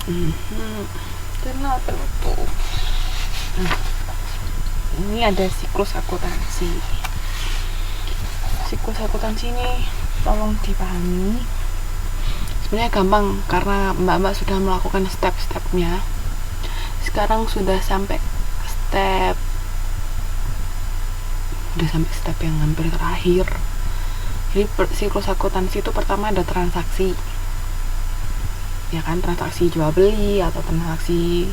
Jurnal penutup. Ini ada siklus akuntansi. Siklus akuntansi ini tolong dipahami. Sebenarnya gampang karena mbak-mbak sudah melakukan step-stepnya. Sekarang sudah sampai step yang hampir terakhir. Jadi siklus akuntansi itu pertama ada transaksi, ya kan, transaksi jual beli atau transaksi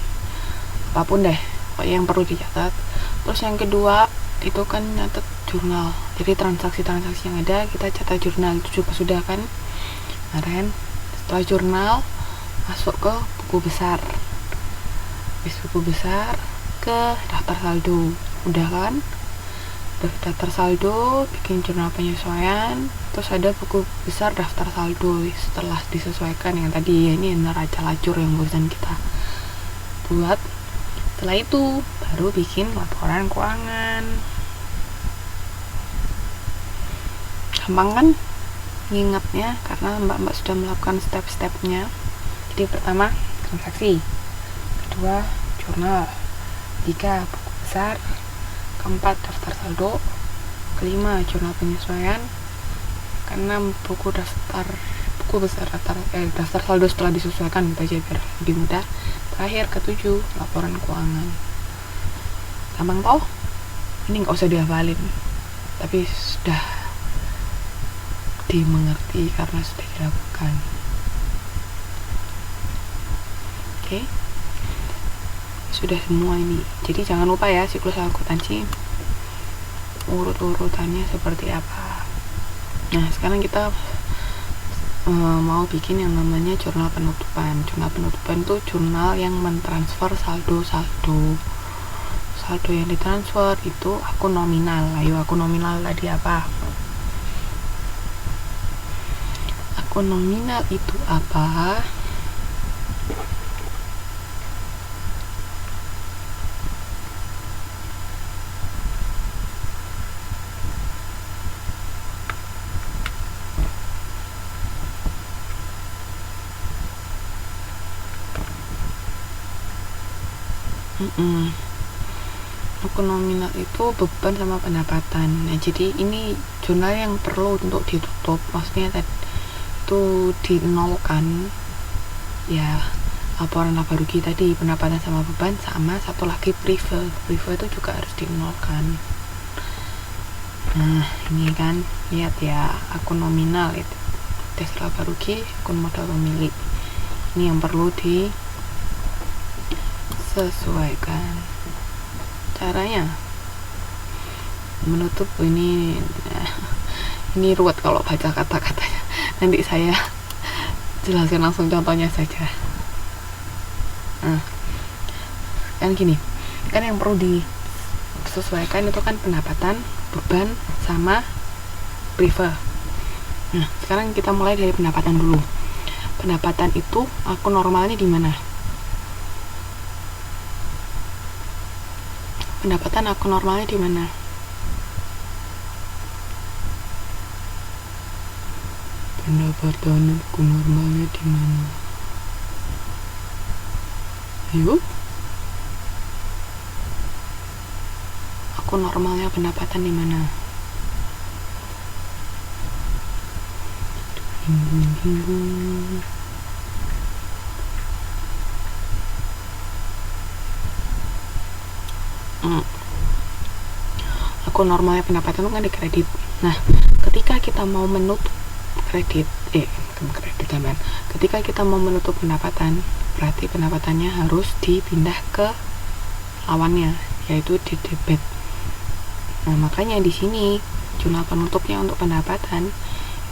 apapun deh, pokoknya yang perlu dicatat. Terus yang kedua itu kan nyatet jurnal, jadi transaksi-transaksi yang ada kita catat jurnal. Itu juga sudah kan kemarin. Setelah jurnal masuk ke buku besar, habis buku besar ke daftar saldo, udah kan, daftar saldo, bikin jurnal penyesuaian, terus ada buku besar daftar saldo setelah disesuaikan yang tadi ya, ini neraca lacur yang barusan kita buat. Setelah itu baru bikin laporan keuangan. Gampang kan ngingetnya karena mbak-mbak sudah melakukan step-stepnya. Jadi pertama transaksi, kedua jurnal, ketiga buku besar, keempat daftar saldo, kelima jurnal penyesuaian, keenam daftar saldo setelah disesuaikan, gitu aja biar lebih mudah. Terakhir ketujuh laporan keuangan. Gampang toh? Ini nggak usah dihafalin, tapi sudah dimengerti karena sudah dilakukan. Oke, sudah semua ini. Jadi jangan lupa ya, siklus akuntansi urut-urutannya seperti apa. Nah sekarang kita mau bikin yang namanya jurnal penutupan. Jurnal penutupan itu jurnal yang mentransfer saldo yang ditransfer itu akun nominal. Ayo, akun nominal tadi apa? Akun nominal itu apa? Akun nominal itu beban sama pendapatan. Nah jadi ini jurnal yang perlu untuk ditutup, maksudnya itu dinolkan ya, laporan laba rugi tadi, pendapatan sama beban, sama satu lagi prive itu juga harus dinolkan. Nah ini kan lihat ya, akun nominal itu tes laba rugi, akun modal pemilik, ini yang perlu disesuaikan. Caranya menutup ini ruwet kalau baca kata-katanya, nanti saya jelaskan langsung contohnya saja. Kan gini, kan yang perlu disesuaikan itu kan pendapatan, beban, sama prive. Nah sekarang kita mulai dari pendapatan dulu. Pendapatan itu akun normalnya di mana? Pendapatan akun normalnya di mana? Pendapatan akun normalnya di mana? Ayo. Akun normalnya pendapatan di mana? Akun normalnya pendapatan itu kan di kredit. Nah, ketika kita mau menutup ketika kita mau menutup pendapatan, berarti pendapatannya harus dipindah ke lawannya, yaitu di debit. Nah, makanya di sini jurnal penutupnya untuk pendapatan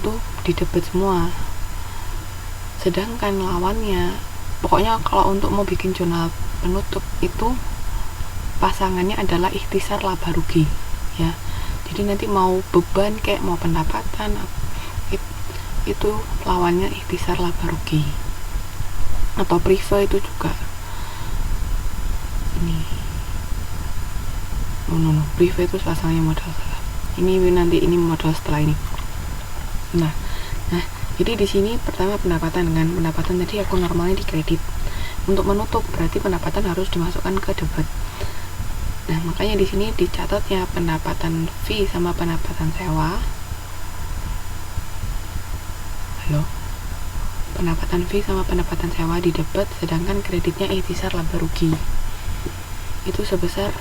itu di debit semua. Sedangkan lawannya, pokoknya kalau untuk mau bikin jurnal penutup itu pasangannya adalah ikhtisar laba rugi ya. Jadi nanti mau beban kayak mau pendapatan itu lawannya ikhtisar laba rugi, atau prive itu juga. Ini prive itu pasangannya modal salah. Ini nanti ini modal setelah ini. Nah jadi di sini pertama pendapatan kan, pendapatan tadi akun normalnya di kredit. untuk menutup, berarti pendapatan harus dimasukkan ke debit. Nah, makanya di sini dicatatnya pendapatan fee sama pendapatan sewa. Pendapatan fee sama pendapatan sewa di debit, sedangkan kreditnya ikhtisar laba rugi itu sebesar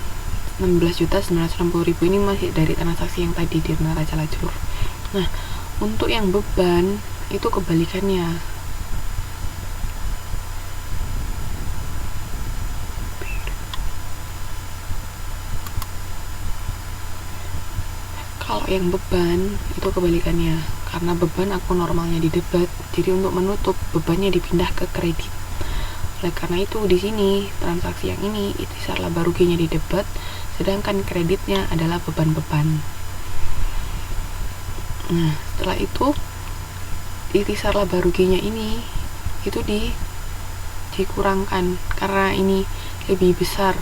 16.960.000. Ini masih dari transaksi yang tadi di neraca lajur. Nah, untuk yang beban itu kebalikannya. Kalau yang beban itu kebalikannya, karena beban akun normalnya di debit, jadi untuk menutup bebannya dipindah ke kredit. Oleh karena itu di sini transaksi yang ini ikhtisar laba ruginya di debit, sedangkan kreditnya adalah beban-beban. Nah, setelah itu ikhtisar laba ruginya ini itu dikurangkan karena ini lebih besar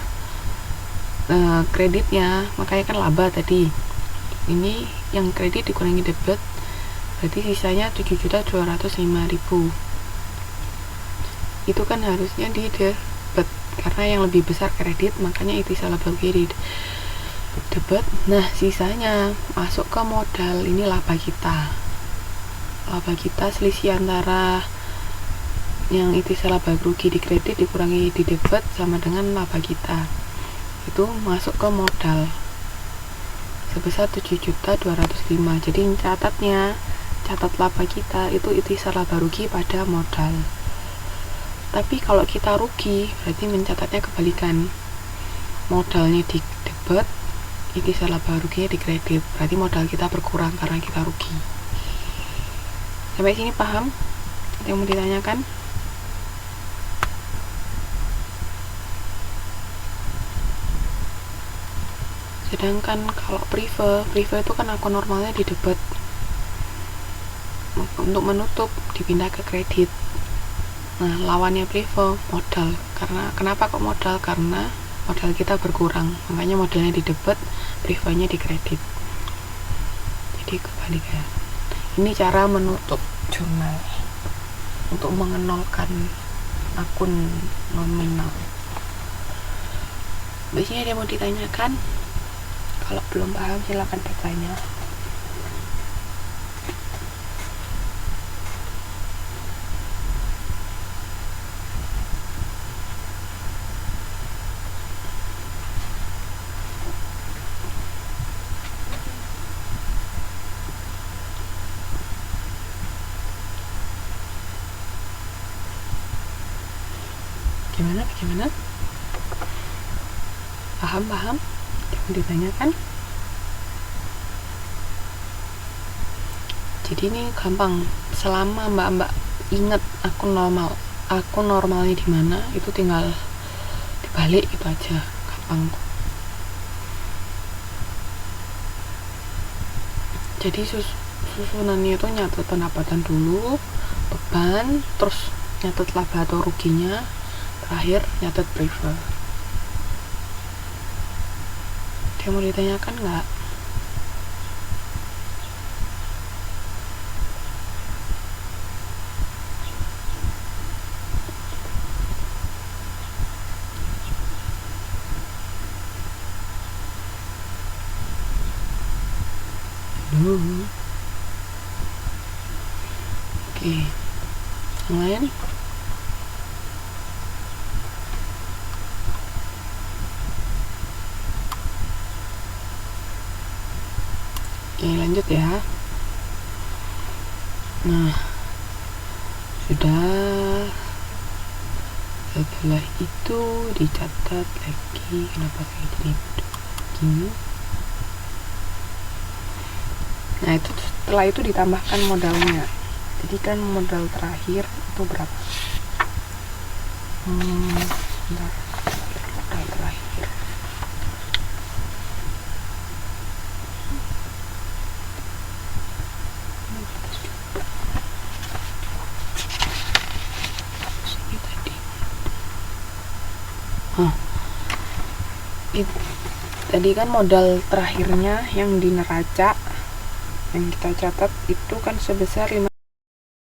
kreditnya, makanya kan laba tadi. Ini yang kredit dikurangi debit, berarti sisanya 7.205.000. Itu kan harusnya di debit, karena yang lebih besar kredit, makanya ikhtisar laba rugi di debit. Nah, sisanya masuk ke modal. Ini laba kita. Laba kita selisih antara yang ikhtisar laba rugi di kredit dikurangi di debit sama dengan laba kita. Itu masuk ke modal sebesar 7.205. Jadi catat laba kita itu ikhtisar laba rugi pada modal. Tapi kalau kita rugi, berarti mencatatnya kebalikan. Modalnya di debit, ikhtisar laba ruginya di kredit. Berarti modal kita berkurang karena kita rugi. Sampai sini paham? Ada yang mau ditanyakan? Sedangkan kalau prive itu kan akun normalnya di debit, untuk menutup dipindah ke kredit. Nah, lawannya prive modal. Kenapa kok modal? Karena modal kita berkurang, makanya modalnya di debit, privenya di kredit. Jadi kebalikan. Ini cara menutup jurnal untuk mengenolkan akun nominal. Biasanya ada yang mau ditanyakan? Kalau belum paham silakan bertanya. Bagaimana? Paham? Yang ditanyakan? Jadi ini gampang, selama mbak ingat akun normalnya di mana, itu tinggal dibalik gitu aja, gampang. Jadi susunannya itu nyatet pendapatan dulu, beban, terus nyatet laba atau ruginya, terakhir nyatet prive. Dia mau ditanyakan nggak? Oke, yang lain? Oke, lanjut ya. Nah, sudah. Setelah itu dicatat lagi. Kenapa kayak jadi begini? Nah, itu setelah itu ditambahkan modalnya. Jadi kan modal terakhir itu berapa? Bentar. Modal terakhir. Tadi kan modal terakhirnya yang di neraca yang kita catat itu kan sebesar